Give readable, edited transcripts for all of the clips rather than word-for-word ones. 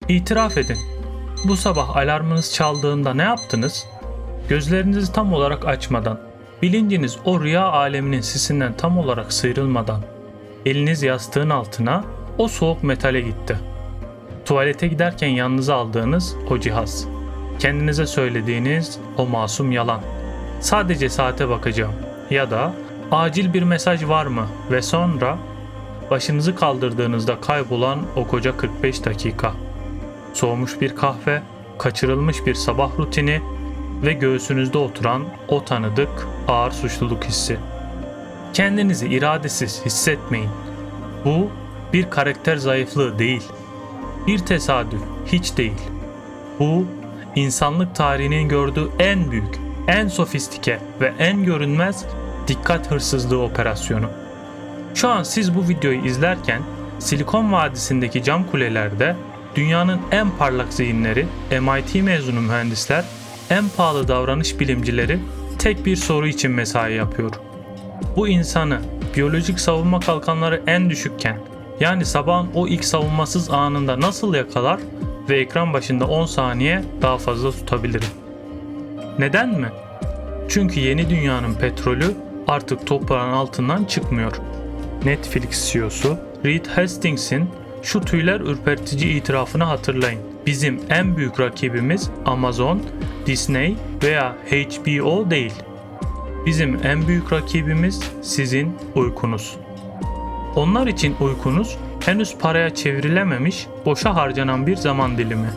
İtiraf edin. Bu sabah alarmınız çaldığında ne yaptınız? Gözlerinizi tam olarak açmadan, bilinciniz o rüya aleminin sisinden tam olarak sıyrılmadan, eliniz yastığın altına, o soğuk metale gitti. Tuvalete giderken yanınıza aldığınız o cihaz. Kendinize söylediğiniz o masum yalan. Sadece saate bakacağım ya da acil bir mesaj var mı ve sonra başınızı kaldırdığınızda kaybolan o koca 45 dakika. Soğumuş bir kahve, kaçırılmış bir sabah rutini ve göğsünüzde oturan o tanıdık ağır suçluluk hissi. Kendinizi iradesiz hissetmeyin. Bu bir karakter zayıflığı değil. Bir tesadüf hiç değil. Bu insanlık tarihinin gördüğü en büyük, en sofistike ve en görünmez dikkat hırsızlığı operasyonu. Şu an siz bu videoyu izlerken Silikon Vadisi'ndeki cam kulelerde dünyanın en parlak zihinleri, MIT mezunu mühendisler, en pahalı davranış bilimcileri tek bir soru için mesai yapıyor. Bu insanı biyolojik savunma kalkanları en düşükken, yani sabahın o ilk savunmasız anında nasıl yakalar ve ekran başında 10 saniye daha fazla tutabilirim? Neden mi? Çünkü yeni dünyanın petrolü artık toprağın altından çıkmıyor. Netflix CEO'su Reed Hastings'in şu tüyler ürpertici itirafını hatırlayın. Bizim en büyük rakibimiz Amazon, Disney veya HBO değil. Bizim en büyük rakibimiz sizin uykunuz. Onlar için uykunuz henüz paraya çevrilememiş, boşa harcanan bir zaman dilimi.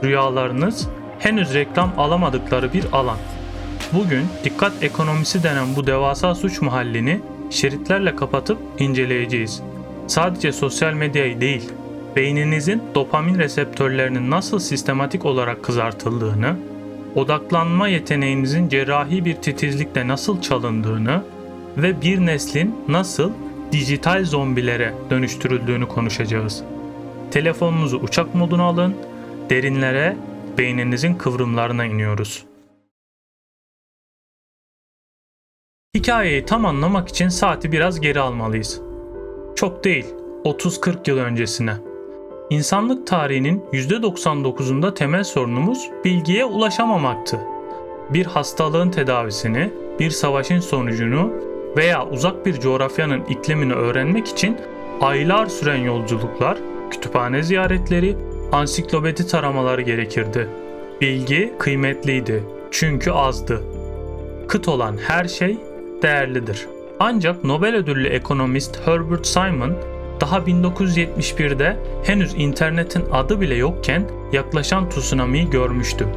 Rüyalarınız henüz reklam alamadıkları bir alan. Bugün dikkat ekonomisi denen bu devasa suç mahallini şeritlerle kapatıp inceleyeceğiz. Sadece sosyal medyayı değil, beyninizin dopamin reseptörlerinin nasıl sistematik olarak kızartıldığını, odaklanma yeteneğinizin cerrahi bir titizlikle nasıl çalındığını ve bir neslin nasıl dijital zombilere dönüştürüldüğünü konuşacağız. Telefonunuzu uçak moduna alın, derinlere, beyninizin kıvrımlarına iniyoruz. Hikayeyi tam anlamak için saati biraz geri almalıyız. Çok değil, 30-40 yıl öncesine. İnsanlık tarihinin %99'unda temel sorunumuz bilgiye ulaşamamaktı. Bir hastalığın tedavisini, bir savaşın sonucunu veya uzak bir coğrafyanın iklimini öğrenmek için aylar süren yolculuklar, kütüphane ziyaretleri, ansiklopedi taramaları gerekirdi. Bilgi kıymetliydi çünkü azdı. Kıt olan her şey değerlidir. Ancak Nobel ödüllü ekonomist Herbert Simon daha 1971'de henüz internetin adı bile yokken yaklaşan tsunami'yi görmüştü.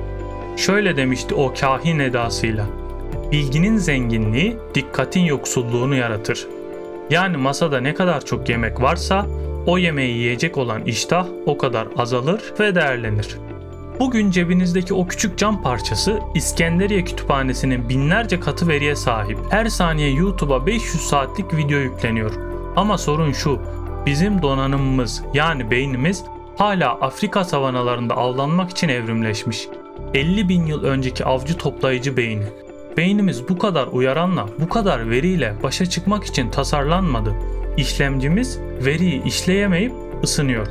Şöyle demişti o kahin edasıyla: bilginin zenginliği dikkatin yoksulluğunu yaratır. Yani masada ne kadar çok yemek varsa o yemeği yiyecek olan iştah o kadar azalır ve değerlenir. Bugün cebinizdeki o küçük cam parçası İskenderiye Kütüphanesi'nin binlerce katı veriye sahip. Her saniye YouTube'a 500 saatlik video yükleniyor. Ama sorun şu: bizim donanımımız, yani beynimiz hala Afrika savanalarında avlanmak için evrimleşmiş. 50 bin yıl önceki avcı toplayıcı beyni. Beynimiz bu kadar uyaranla, bu kadar veriyle başa çıkmak için tasarlanmadı. İşlemcimiz veriyi işleyemeyip ısınıyor.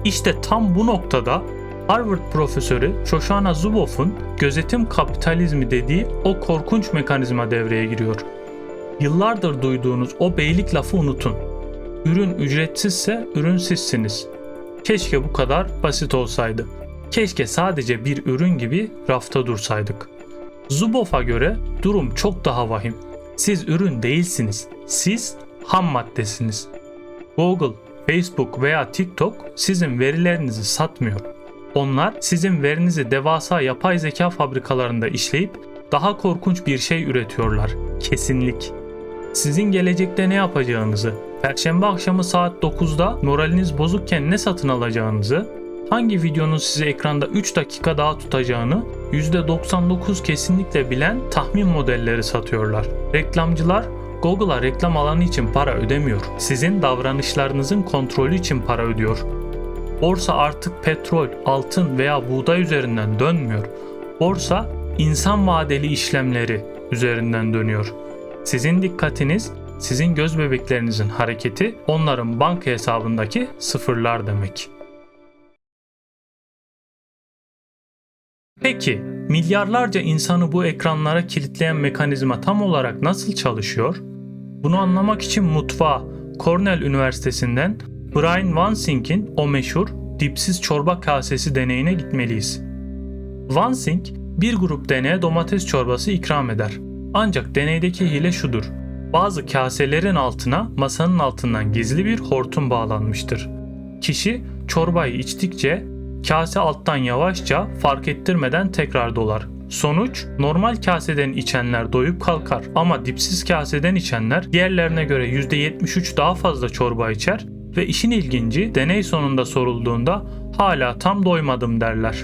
İşte tam bu noktada Harvard profesörü Shoshana Zuboff'un gözetim kapitalizmi dediği o korkunç mekanizma devreye giriyor. Yıllardır duyduğunuz o beylik lafı unutun. Ürün ücretsizse ürün sizsiniz. Keşke bu kadar basit olsaydı. Keşke sadece bir ürün gibi rafta dursaydık. Zuboff'a göre durum çok daha vahim. Siz ürün değilsiniz. Siz ham maddesiniz. Google, Facebook veya TikTok sizin verilerinizi satmıyor. Onlar sizin verinizi devasa yapay zeka fabrikalarında işleyip daha korkunç bir şey üretiyorlar. Kesinlik. Sizin gelecekte ne yapacağınızı, Perşembe akşamı saat 9'da moraliniz bozukken ne satın alacağınızı, hangi videonun sizi ekranda 3 dakika daha tutacağını %99 kesinlikle bilen tahmin modelleri satıyorlar. Reklamcılar Google'a reklam alanı için para ödemiyor. Sizin davranışlarınızın kontrolü için para ödüyor. Borsa artık petrol, altın veya buğday üzerinden dönmüyor. Borsa insan vadeli işlemleri üzerinden dönüyor. Sizin dikkatiniz, sizin göz bebeklerinizin hareketi onların banka hesabındaki sıfırlar demek. Peki, milyarlarca insanı bu ekranlara kilitleyen mekanizma tam olarak nasıl çalışıyor? Bunu anlamak için mutfağa Cornell Üniversitesi'nden Brian Wansing'in o meşhur dipsiz çorba kasesi deneyine gitmeliyiz. Wansing bir grup deneye domates çorbası ikram eder. Ancak deneydeki hile şudur. Bazı kaselerin altına masanın altından gizli bir hortum bağlanmıştır. Kişi çorbayı içtikçe kase alttan yavaşça fark ettirmeden tekrar dolar. Sonuç, normal kaseden içenler doyup kalkar ama dipsiz kaseden içenler diğerlerine göre %73 daha fazla çorba içer ve işin ilginci deney sonunda sorulduğunda hala tam doymadım derler.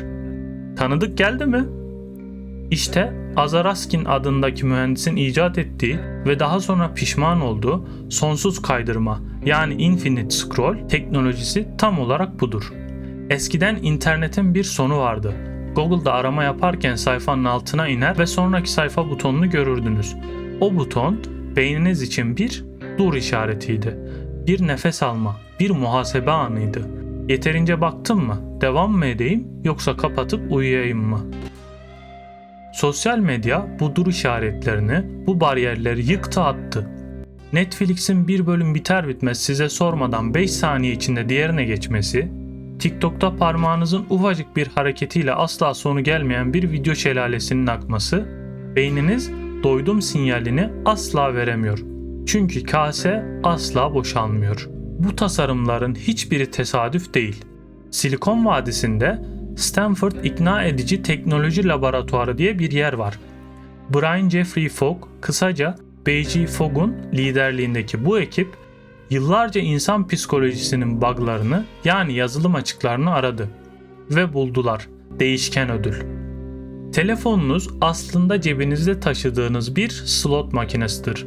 Tanıdık geldi mi? İşte Azaraskin adındaki mühendisin icat ettiği ve daha sonra pişman olduğu sonsuz kaydırma yani infinite scroll teknolojisi tam olarak budur. Eskiden internetin bir sonu vardı. Google'da arama yaparken sayfanın altına iner ve sonraki sayfa butonunu görürdünüz. O buton beyniniz için bir dur işaretiydi. Bir nefes alma, bir muhasebe anıydı. Yeterince baktım mı? Devam mı edeyim yoksa kapatıp uyuyayım mı? Sosyal medya bu dur işaretlerini, bu bariyerleri yıktı attı. Netflix'in bir bölüm biter bitmez size sormadan 5 saniye içinde diğerine geçmesi, TikTok'ta parmağınızın ufacık bir hareketiyle asla sonu gelmeyen bir video şelalesinin akması, beyniniz doydum sinyalini asla veremiyor. Çünkü kase asla boşalmıyor. Bu tasarımların hiçbiri tesadüf değil. Silikon Vadisi'nde Stanford İkna Edici Teknoloji Laboratuvarı diye bir yer var. Brian Jeffrey Fogg, kısaca B.G. Fogg'un liderliğindeki bu ekip yıllarca insan psikolojisinin bug'larını yani yazılım açıklarını aradı ve buldular. Değişken ödül. Telefonunuz aslında cebinizde taşıdığınız bir slot makinesidir.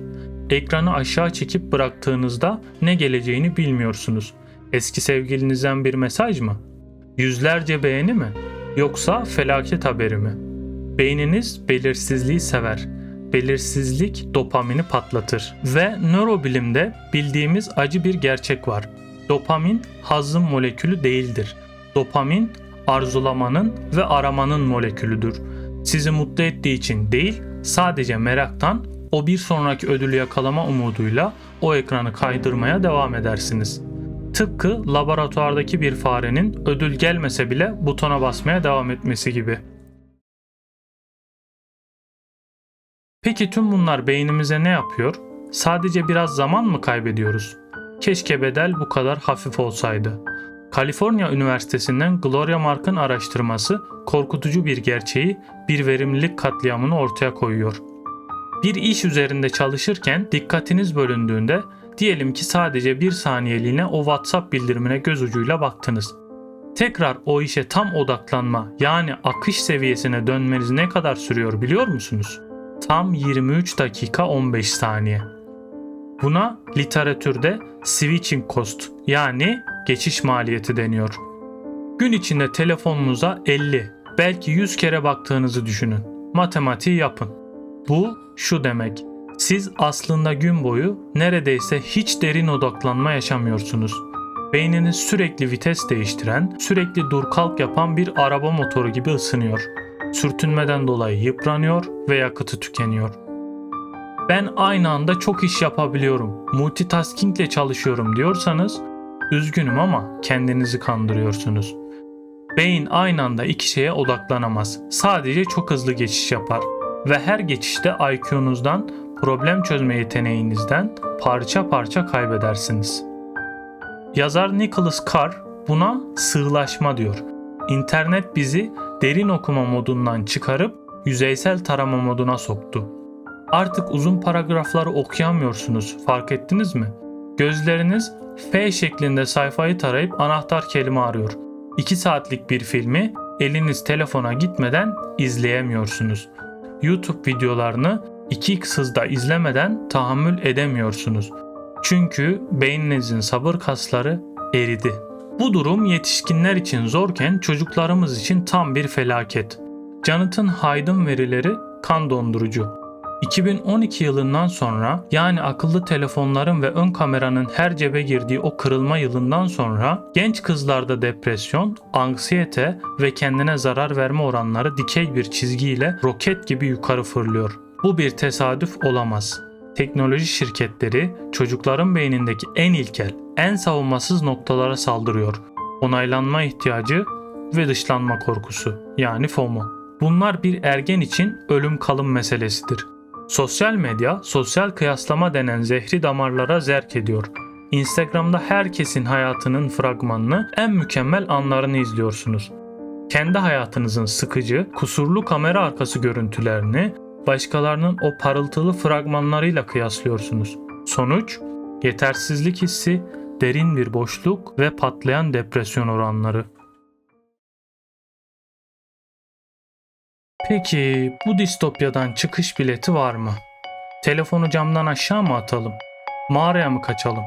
Ekranı aşağı çekip bıraktığınızda ne geleceğini bilmiyorsunuz. Eski sevgilinizden bir mesaj mı? Yüzlerce beğeni mi? Yoksa felaket haberi mi? Beyniniz belirsizliği sever. Belirsizlik dopamini patlatır. Ve nörobilimde bildiğimiz acı bir gerçek var. Dopamin hazzın molekülü değildir. Dopamin arzulamanın ve aramanın molekülüdür. Sizi mutlu ettiği için değil, sadece meraktan o bir sonraki ödülü yakalama umuduyla o ekranı kaydırmaya devam edersiniz. Tıpkı laboratuvardaki bir farenin ödül gelmese bile butona basmaya devam etmesi gibi. Peki tüm bunlar beynimize ne yapıyor? Sadece biraz zaman mı kaybediyoruz? Keşke bedel bu kadar hafif olsaydı. Kaliforniya Üniversitesi'nden Gloria Mark'ın araştırması korkutucu bir gerçeği, bir verimlilik katliamını ortaya koyuyor. Bir iş üzerinde çalışırken dikkatiniz bölündüğünde diyelim ki sadece bir saniyeliğine o WhatsApp bildirimine göz ucuyla baktınız. Tekrar o işe tam odaklanma yani akış seviyesine dönmeniz ne kadar sürüyor biliyor musunuz? Tam 23 dakika 15 saniye. Buna literatürde switching cost yani geçiş maliyeti deniyor. Gün içinde telefonunuza 50 belki 100 kere baktığınızı düşünün. Matematiği yapın. Bu şu demek. Siz aslında gün boyu neredeyse hiç derin odaklanma yaşamıyorsunuz. Beyniniz sürekli vites değiştiren, sürekli dur kalk yapan bir araba motoru gibi ısınıyor. Sürtünmeden dolayı yıpranıyor ve yakıtı tükeniyor. Ben aynı anda çok iş yapabiliyorum, multitaskingle çalışıyorum diyorsanız, üzgünüm ama kendinizi kandırıyorsunuz. Beyin aynı anda iki şeye odaklanamaz. Sadece çok hızlı geçiş yapar ve her geçişte IQ'nuzdan, problem çözme yeteneğinizden parça parça kaybedersiniz. Yazar Nicholas Carr buna sığlaşma diyor. İnternet bizi derin okuma modundan çıkarıp yüzeysel tarama moduna soktu. Artık uzun paragrafları okuyamıyorsunuz, fark ettiniz mi? Gözleriniz F şeklinde sayfayı tarayıp anahtar kelime arıyor. 2 saatlik bir filmi eliniz telefona gitmeden izleyemiyorsunuz. YouTube videolarını 2x hızda izlemeden tahammül edemiyorsunuz. Çünkü beyninizin sabır kasları eridi. Bu durum yetişkinler için zorken çocuklarımız için tam bir felaket. Jonathan Haid'in verileri kan dondurucu. 2012 yılından sonra, yani akıllı telefonların ve ön kameranın her cebe girdiği o kırılma yılından sonra genç kızlarda depresyon, anksiyete ve kendine zarar verme oranları dikey bir çizgiyle roket gibi yukarı fırlıyor. Bu bir tesadüf olamaz. Teknoloji şirketleri çocukların beynindeki en ilkel, en savunmasız noktalara saldırıyor. Onaylanma ihtiyacı ve dışlanma korkusu, yani FOMO. Bunlar bir ergen için ölüm kalım meselesidir. Sosyal medya, sosyal kıyaslama denen zehri damarlara zerk ediyor. Instagram'da herkesin hayatının fragmanını, en mükemmel anlarını izliyorsunuz. Kendi hayatınızın sıkıcı, kusurlu kamera arkası görüntülerini başkalarının o parıltılı fragmanlarıyla kıyaslıyorsunuz. Sonuç, yetersizlik hissi, derin bir boşluk ve patlayan depresyon oranları. Peki bu distopyadan çıkış bileti var mı? Telefonu camdan aşağı mı atalım? Mağaraya mı kaçalım?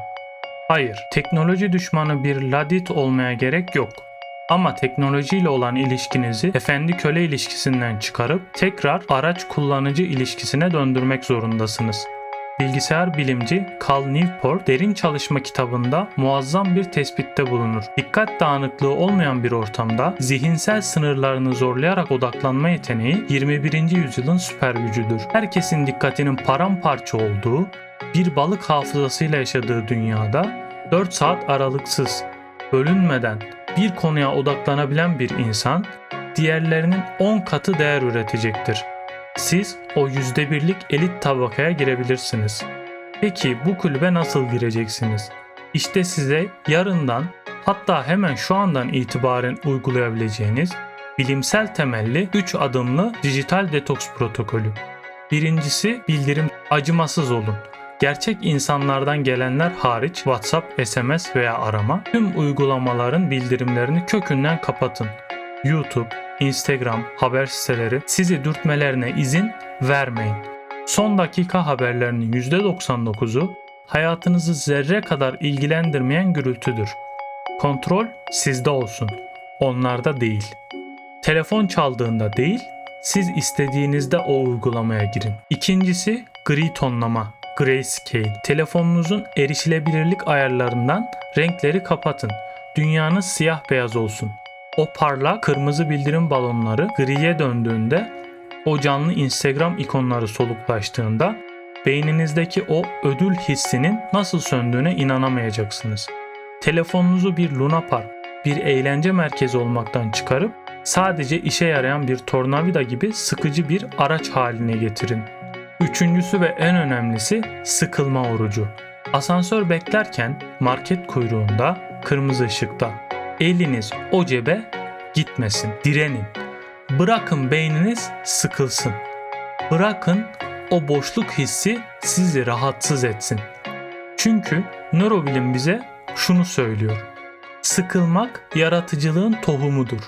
Hayır, teknoloji düşmanı bir ladit olmaya gerek yok. Ama teknolojiyle olan ilişkinizi efendi köle ilişkisinden çıkarıp tekrar araç kullanıcı ilişkisine döndürmek zorundasınız. Bilgisayar bilimci Cal Newport derin çalışma kitabında muazzam bir tespitte bulunur. Dikkat dağınıklığı olmayan bir ortamda zihinsel sınırlarını zorlayarak odaklanma yeteneği 21. yüzyılın süper gücüdür. Herkesin dikkatinin paramparça olduğu, bir balık hafızasıyla yaşadığı dünyada 4 saat aralıksız, bölünmeden bir konuya odaklanabilen bir insan diğerlerinin 10 katı değer üretecektir. Siz o %1'lik elit tabakaya girebilirsiniz. Peki bu kulübe nasıl gireceksiniz? İşte size yarından, hatta hemen şu andan itibaren uygulayabileceğiniz bilimsel temelli 3 adımlı dijital detoks protokolü. Birincisi, bildirim acımasız olun. Gerçek insanlardan gelenler hariç WhatsApp, SMS veya arama, tüm uygulamaların bildirimlerini kökünden kapatın. YouTube, Instagram, haber siteleri sizi dürtmelerine izin vermeyin. Son dakika haberlerinin %99'u hayatınızı zerre kadar ilgilendirmeyen gürültüdür. Kontrol sizde olsun, onlarda değil. Telefon çaldığında değil, siz istediğinizde o uygulamaya girin. İkincisi, gri tonlama, grayscale. Telefonunuzun erişilebilirlik ayarlarından renkleri kapatın. Dünyanız siyah beyaz olsun. O parlak kırmızı bildirim balonları griye döndüğünde, o canlı Instagram ikonları soluklaştığında beyninizdeki o ödül hissinin nasıl söndüğüne inanamayacaksınız. Telefonunuzu bir lunapark, bir eğlence merkezi olmaktan çıkarıp sadece işe yarayan bir tornavida gibi sıkıcı bir araç haline getirin. Üçüncüsü ve en önemlisi sıkılma orucu. Asansör beklerken, market kuyruğunda, kırmızı ışıkta. Eliniz o cebe gitmesin, direnin. Bırakın beyniniz sıkılsın. Bırakın o boşluk hissi sizi rahatsız etsin. Çünkü nörobilim bize şunu söylüyor. Sıkılmak yaratıcılığın tohumudur.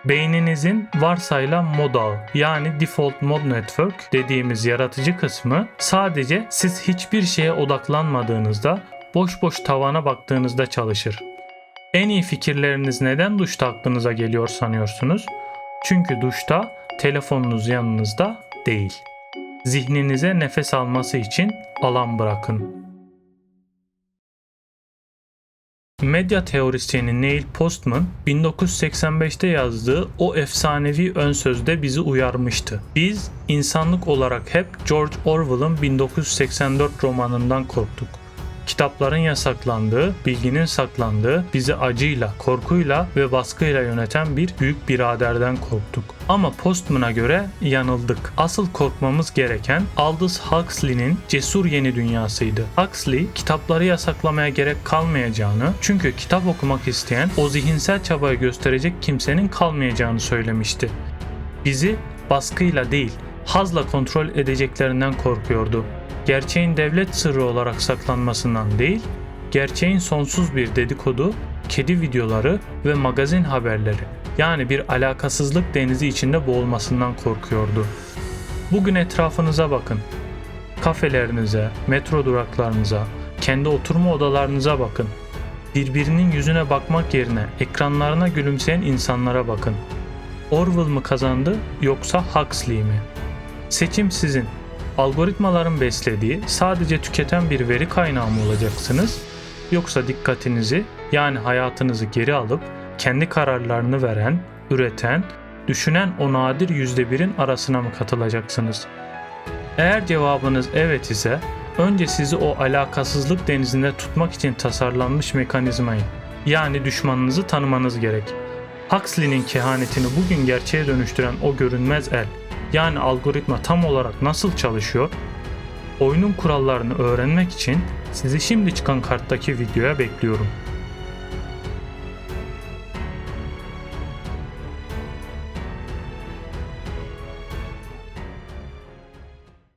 Beyninizin varsayılan mod ağı, yani default mode network dediğimiz yaratıcı kısmı sadece siz hiçbir şeye odaklanmadığınızda, boş boş tavana baktığınızda çalışır. En iyi fikirleriniz neden duşta aklınıza geliyor sanıyorsunuz? Çünkü duşta telefonunuz yanınızda değil. Zihninize nefes alması için alan bırakın. Medya teorisyeni Neil Postman 1985'te yazdığı o efsanevi ön sözde bizi uyarmıştı. Biz insanlık olarak hep George Orwell'ın 1984 romanından korktuk. Kitapların yasaklandığı, bilginin saklandığı, bizi acıyla, korkuyla ve baskıyla yöneten bir büyük biraderden korktuk. Ama Postman'a göre yanıldık. Asıl korkmamız gereken Aldous Huxley'nin Cesur Yeni Dünyasıydı. Huxley, kitapları yasaklamaya gerek kalmayacağını, çünkü kitap okumak isteyen, o zihinsel çabayı gösterecek kimsenin kalmayacağını söylemişti. Bizi baskıyla değil, hazla kontrol edeceklerinden korkuyordu. Gerçeğin devlet sırrı olarak saklanmasından değil, gerçeğin sonsuz bir dedikodu, kedi videoları ve magazin haberleri, yani bir alakasızlık denizi içinde boğulmasından korkuyordu. Bugün etrafınıza bakın. Kafelerinize, metro duraklarınıza, kendi oturma odalarınıza bakın. Birbirinin yüzüne bakmak yerine ekranlarına gülümseyen insanlara bakın. Orwell mı kazandı yoksa Huxley mi? Seçim sizin. Algoritmaların beslediği sadece tüketen bir veri kaynağı mı olacaksınız? Yoksa dikkatinizi yani hayatınızı geri alıp kendi kararlarını veren, üreten, düşünen o nadir %1'in arasına mı katılacaksınız? Eğer cevabınız evet ise önce sizi o alakasızlık denizinde tutmak için tasarlanmış mekanizmayı yani düşmanınızı tanımanız gerek. Huxley'nin kehanetini bugün gerçeğe dönüştüren o görünmez el yani algoritma tam olarak nasıl çalışıyor? Oyunun kurallarını öğrenmek için sizi şimdi çıkan karttaki videoya bekliyorum.